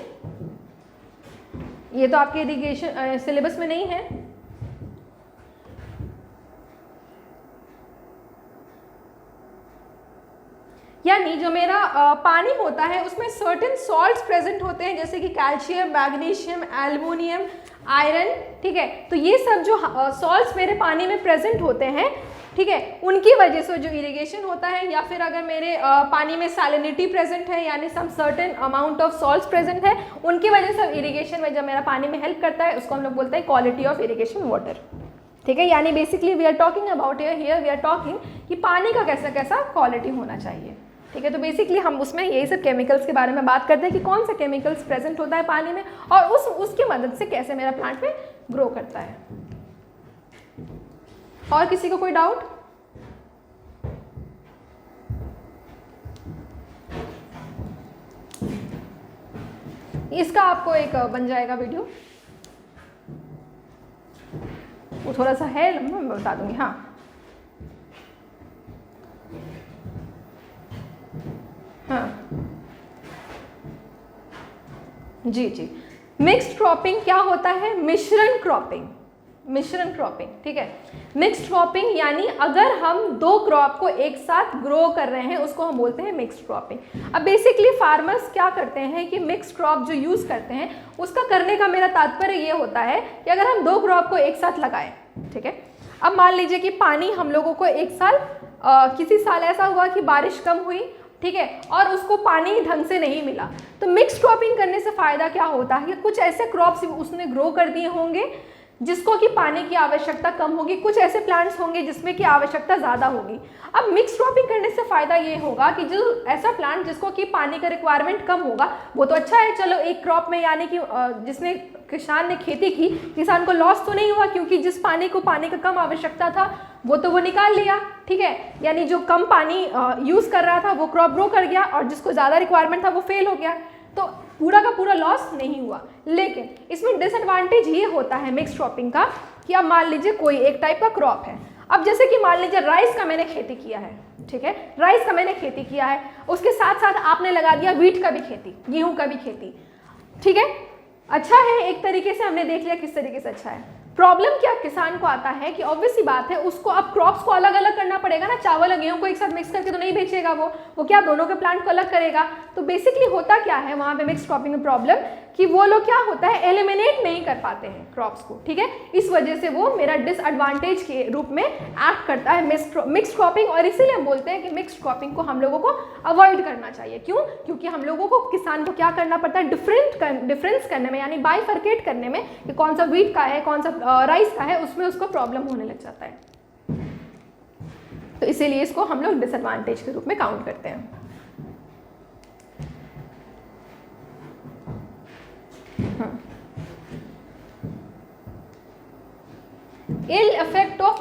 ये तो आपके इरिगेशन सिलेबस में नहीं है। यानी जो मेरा पानी होता है उसमें सर्टेन सॉल्ट्स प्रेजेंट होते हैं, जैसे कि कैल्शियम, मैग्नीशियम, एल्युमिनियम, आयरन, ठीक है। तो ये सब जो सॉल्ट्स मेरे पानी में प्रेजेंट होते हैं, ठीक है, उनकी वजह से जो इरिगेशन होता है, या फिर अगर मेरे पानी में सैलिनिटी प्रेजेंट है यानी some certain amount of salts present है, उनकी वजह से इरिगेशन में जब मेरा पानी में हेल्प करता है उसको हम लोग बोलते हैं क्वालिटी ऑफ इरिगेशन वाटर, ठीक है। यानी basically we are talking about here we are talking कि पानी का कैसा कैसा क्वालिटी होना चाहिए, ठीक है। तो बेसिकली हम उसमें यही सब केमिकल्स के बारे में बात करते हैं कि कौन सा केमिकल्स प्रेजेंट होता है पानी में और उसकी मदद से कैसे मेरा प्लांट में ग्रो करता है। और किसी को कोई डाउट? इसका आपको एक बन जाएगा वीडियो, वो थोड़ा सा है लंबा, मैं बता दूंगी। हाँ हाँ जी जी। मिक्स्ड क्रॉपिंग क्या होता है? मिश्रण क्रॉपिंग, मिश्रण क्रॉपिंग, ठीक है। मिक्स्ड क्रॉपिंग यानी अगर हम दो क्रॉप को एक साथ ग्रो कर रहे हैं उसको हम बोलते हैं मिक्स्ड क्रॉपिंग। अब बेसिकली फार्मर्स क्या करते हैं कि मिक्स्ड क्रॉप जो यूज़ करते हैं उसका करने का मेरा तात्पर्य ये होता है कि अगर हम दो क्रॉप को एक साथ लगाएं, ठीक है। अब मान लीजिए कि पानी हम लोगों को एक साल किसी साल ऐसा हुआ कि बारिश कम हुई, ठीक है, और उसको पानी ढंग से नहीं मिला, तो मिक्स क्रॉपिंग करने से फ़ायदा क्या होता है कि कुछ ऐसे क्रॉप्स उसने ग्रो कर दिए होंगे जिसको कि पानी की आवश्यकता कम होगी, कुछ ऐसे प्लांट्स होंगे जिसमें कि आवश्यकता ज़्यादा होगी। अब मिक्स क्रॉपिंग करने से फ़ायदा ये होगा कि जो ऐसा प्लांट जिसको कि पानी का रिक्वायरमेंट कम होगा वो तो अच्छा है, चलो एक क्रॉप में, यानी कि जिसने किसान ने खेती की, किसान को लॉस तो नहीं हुआ, क्योंकि जिस पानी का कम आवश्यकता था वो तो वो निकाल लिया, ठीक है। यानी जो कम पानी यूज़ कर रहा था वो क्रॉप ग्रो कर गया और जिसको ज़्यादा रिक्वायरमेंट था वो फेल हो गया, तो पूरा का पूरा लॉस नहीं हुआ। लेकिन इसमें डिसएडवांटेज ये होता है मिक्स क्रॉपिंग का कि अब मान लीजिए कोई एक टाइप का क्रॉप है, अब जैसे कि मान लीजिए राइस का मैंने खेती किया है, ठीक है, राइस का मैंने खेती किया है, उसके साथ साथ आपने लगा दिया व्हीट का भी खेती, गेहूं का भी खेती, ठीक है, अच्छा है, एक तरीके से हमने देख लिया किस तरीके से अच्छा है। प्रॉब्लम क्या किसान को आता है कि ऑब्वियस सी बात है उसको अब क्रॉप्स को अलग अलग करना पड़ेगा ना, चावल और गेहूं को एक साथ मिक्स करके तो नहीं बेचेगा वो क्या दोनों के प्लांट को अलग करेगा। तो बेसिकली होता क्या है वहाँ पे मिक्स क्रॉपिंग में प्रॉब्लम कि वो लोग क्या होता है एलिमिनेट नहीं कर पाते हैं क्रॉप्स को, ठीक है, इस वजह से वो मेरा डिसएडवांटेज के रूप में एक्ट करता है मिक्स क्रॉपिंग। और इसीलिए हम बोलते हैं कि मिक्स क्रॉपिंग को हम लोगों को अवॉइड करना चाहिए। क्यों? क्योंकि हम लोगों को किसान को क्या करना पड़ता है, डिफरेंस करने में, यानी बाइफरकेट करने में कि कौन सा व्हीट का है कौन सा राइस का है, उसमें उसको प्रॉब्लम होने लग जाता है। तो इसीलिए इसको हम लोग डिसएडवांटेज के रूप में काउंट करते हैं। Ill effect of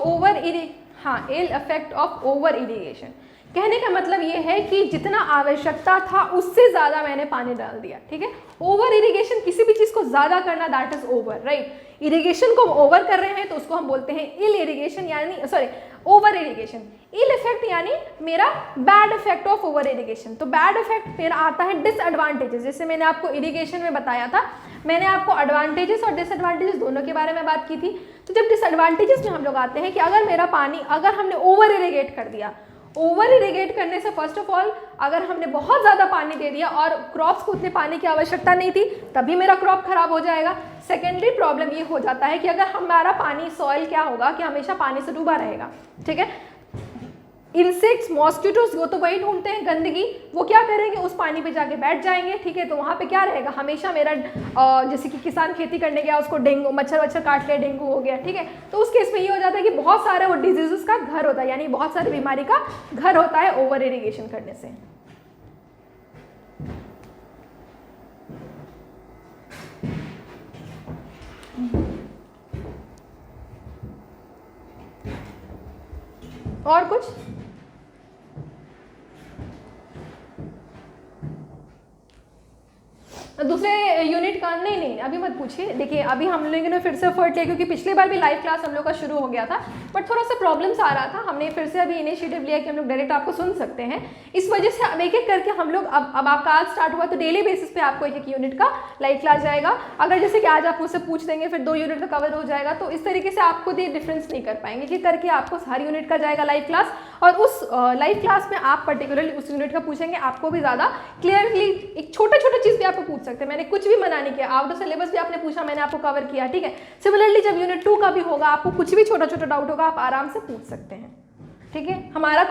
over irrigation. कहने का मतलब ये है कि जितना आवश्यकता था उससे ज़्यादा मैंने पानी डाल दिया, ठीक है। ओवर इरिगेशन, किसी भी चीज़ को ज़्यादा करना, that is over, right. Irrigation को ओवर कर रहे हैं तो उसको हम बोलते हैं इल इरिगेशन, यानी sorry over irrigation. Ill effect यानी मेरा bad effect of over irrigation. तो बैड इफेक्ट मेरा आता है डिसएडवांटेजेस। जैसे मैंने आपको इरिगेशन में बताया था, मैंने आपको एडवांटेजेस और डिसएडवांटेजेस दोनों के बारे में बात की थी। तो जब डिसएडवांटेजेस में हम लोग आते हैं कि अगर मेरा पानी, अगर हमने ओवर इरिगेट कर दिया, ओवर इरिगेट करने से फर्स्ट ऑफ ऑल अगर हमने बहुत ज़्यादा पानी दे दिया और क्रॉप्स को उतने पानी की आवश्यकता नहीं थी, तभी मेरा क्रॉप खराब हो जाएगा। सेकेंडरी प्रॉब्लम ये हो जाता है कि अगर हमारा पानी, सॉइल क्या होगा कि हमेशा पानी से डूबा रहेगा, ठीक है। इंसेक्ट्स, मॉस्किटोस, वो तो वही ढूंढते हैं गंदगी, वो क्या करेंगे, उस पानी पे जाके बैठ जाएंगे, ठीक है। तो वहाँ पे क्या रहेगा, हमेशा मेरा जैसे कि किसान खेती करने गया, उसको डेंगू, मच्छर वच्छर काट लिया, डेंगू हो गया, ठीक है। तो उस केस में ये हो जाता है कि बहुत सारे वो डिजीजेस का घर होता है, यानी बहुत सारी बीमारी का घर होता है ओवर इरिगेशन करने से। और कुछ? दूसरे यूनिट का नहीं अभी मत पूछिए। देखिए अभी हम लोगों ने फिर से एफर्ट लिया, क्योंकि पिछली बार भी लाइव क्लास हम लोग का शुरू हो गया था, बट थोड़ा सा प्रॉब्लम्स आ रहा था। हमने फिर से अभी इनिशिएटिव लिया कि हम लोग डायरेक्ट आपको सुन सकते हैं। इस वजह से अब एक एक करके हम लोग, अब आपका आज स्टार्ट हुआ तो डेली बेसिस पे आपको एक एक यूनिट का लाइव क्लास जाएगा। अगर जैसे कि आज आप मुझसे पूछ देंगे फिर 2 यूनिट का कवर हो जाएगा, तो इस तरीके से आप खुद ये डिफरेंस नहीं कर पाएंगे। कि करके आपको हर यूनिट का जाएगा लाइव क्लास, और उस लाइव क्लास में आप पर्टिकुलरली उस यूनिट का पूछेंगे, आपको भी ज़्यादा क्लियरली एक छोटा छोटा चीज़ भी आपको पूछ सकते हैं। मैंने कुछ भी मना नहीं किया, आउट ऑफ सिलेबस भी आपने पूछा, मैंने आपको कवर किया, ठीक है। सिमिलरली जब यूनिट 2 का भी होगा, आपको कुछ भी छोटा छोटा डाउट होगा, आप आराम से पूछ सकते हैं, ठीक है। हमारा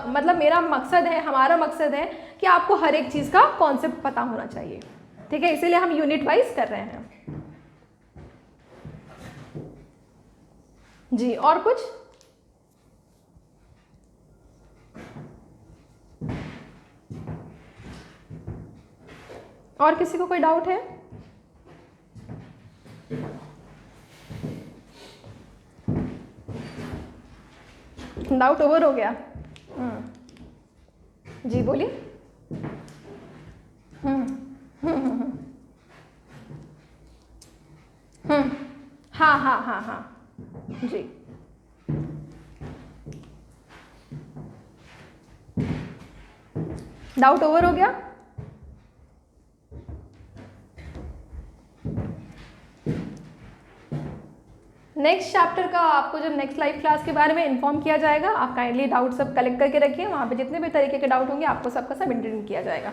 मतलब मेरा मकसद है, हमारा मकसद है कि आपको हर एक चीज़ का कॉन्सेप्ट पता होना चाहिए, ठीक है। इसीलिए हम यूनिट वाइज कर रहे हैं जी। और कुछ? और किसी को कोई डाउट है? डाउट ओवर हो गया? जी बोलिए। हाँ हाँ हाँ हाँ जी। डाउट ओवर हो गया? नेक्स्ट चैप्टर का आपको जब नेक्स्ट लाइव क्लास के बारे में इन्फॉर्म किया जाएगा, आप काइंडली डाउट सब कलेक्ट करके रखिए। वहाँ पे जितने भी तरीके के डाउट होंगे आपको सबका सब इंटरव्यू किया जाएगा।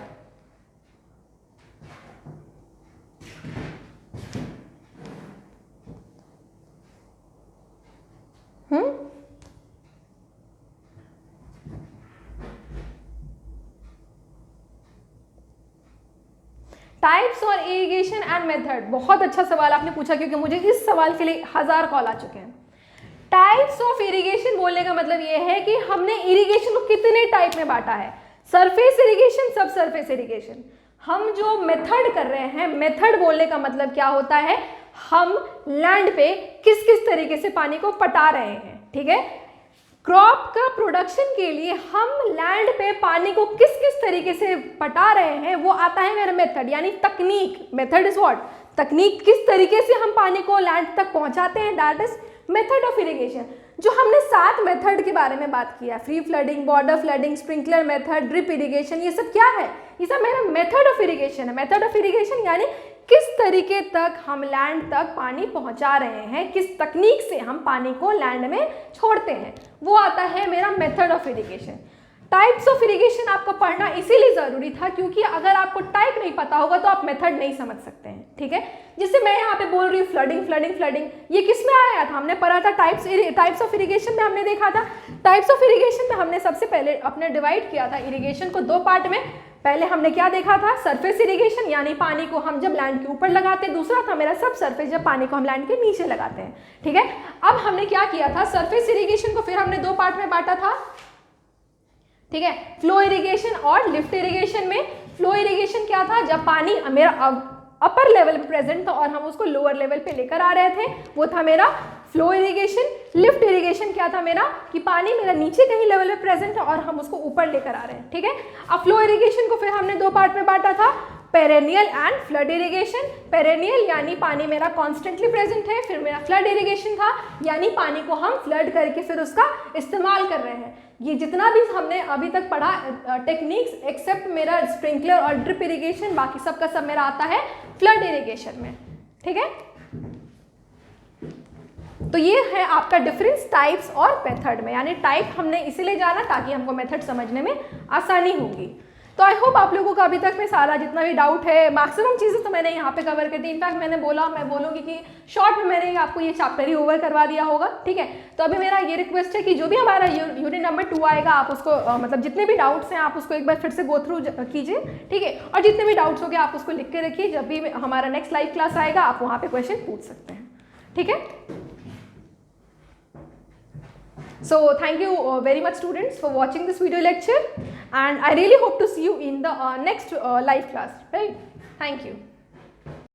टाइप्स और इरिगेशन एंड मेथड, बहुत अच्छा सवाल आपने पूछा, क्योंकि मुझे इस सवाल के लिए 1000 कॉल आ चुके हैं। टाइप्स ऑफ इरिगेशन बोलने का मतलब ये है कि हमने इरिगेशन को कितने टाइप में बांटा है। सरफेस इरिगेशन, सब सरफेस इरिगेशन। हम जो मेथड कर रहे हैं, मेथड बोलने का मतलब क्या होता है, हम लैंड पे किस किस तरीके से पानी को पटा रहे हैं, ठीक है। क्रॉप का प्रोडक्शन के लिए हम लैंड पे पानी को किस किस तरीके से पटा रहे हैं, वो आता है मेरा मेथड, यानी तकनीक। मेथड इज व्हाट, तकनीक। किस तरीके से हम पानी को लैंड तक पहुंचाते हैं, that is method of irrigation. जो हमने 7 मेथड के बारे में बात किया, free flooding, border flooding, sprinkler method, drip irrigation, ये सब क्या है, ये सब मेरा मेथड ऑफ इरिगेशन है। मेथड ऑफ इरिगेशन यानी किस तरीके तक हम लैंड तक पानी पहुंचा रहे हैं, किस तकनीक से हम पानी को लैंड में छोड़ते हैं, वो आता है मेरा method of irrigation. Types of irrigation आपको पढ़ना इसीलिए ज़रूरी था, क्योंकि अगर आपको टाइप नहीं पता होगा तो आप मेथड नहीं समझ सकते हैं, ठीक है। जिससे मैं यहाँ पे बोल रही हूँ फ्लडिंग फ्लडिंग फ्लडिंग, ये किस में आया था, हमने पढ़ा था टाइप्स ऑफ इरिगेशन में। हमने देखा था टाइप्स ऑफ इरिगेशन में हमने सबसे पहले अपने डिवाइड किया था इरिगेशन को 2 पार्ट में। पहले हमने क्या देखा था, सरफेस इरिगेशन, यानी पानी को हम जब लैंड के ऊपर लगाते हैं। दूसरा था मेरा सब सरफेस, जब पानी को हम लैंड के नीचे लगाते हैं, ठीक है। अब हमने क्या किया था, सरफेस इरिगेशन को फिर हमने 2 पार्ट में बांटा था, ठीक है। फ्लो इरिगेशन और लिफ्ट इरिगेशन में। फ्लो इरिगेशन क्या था, जब पानी मेरा अपर लेवल पे प्रेजेंट था और हम उसको लोअर लेवल पे लेकर आ रहे थे, वो था मेरा फ्लो इरिगेशन। लिफ्ट इरिगेशन क्या था मेरा, कि पानी मेरा नीचे कहीं लेवल में प्रेजेंट है और हम उसको ऊपर लेकर आ रहे हैं, ठीक है। अब फ्लो इरिगेशन को फिर हमने दो पार्ट में बांटा था, perennial and flood irrigation. Perennial यानी पानी मेरा कॉन्स्टेंटली प्रेजेंट है, फिर मेरा फ्लड इरिगेशन था यानी पानी को हम फ्लड करके फिर उसका इस्तेमाल कर रहे हैं। ये जितना भी हमने अभी तक पढ़ा टेक्निक्स एक्सेप्ट मेरा स्प्रिंकलर और ड्रिप इरिगेशन, बाकी सब का सब मेरा आता है फ्लड इरिगेशन में, ठीक है। तो ये है आपका डिफरेंस टाइप्स और मेथड में, यानी टाइप हमने इसीलिए जाना ताकि हमको मेथड समझने में आसानी होगी। तो आई होप आप लोगों का अभी तक में सारा जितना भी डाउट है, मैक्सिमम चीज़ें तो मैंने यहाँ पे कवर कर दी। इनफैक्ट मैं बोलूँगी कि शॉर्ट में मैंने आपको ये चैप्टर ही ओवर करवा दिया होगा, ठीक है। तो अभी मेरा ये रिक्वेस्ट है कि जो भी हमारा यूनिट नंबर 2 आएगा आप उसको मतलब जितने भी डाउट्स हैं आप उसको एक बार फिर से गो थ्रू कीजिए, ठीक है। और जितने भी डाउट्स हो गए आप उसको लिख के रखिए, जब भी हमारा नेक्स्ट लाइव क्लास आएगा आप वहाँ पर क्वेश्चन पूछ सकते हैं, ठीक है। So thank you very much students for watching this video lecture, and I really hope to see you in the next live class, right? Thank you.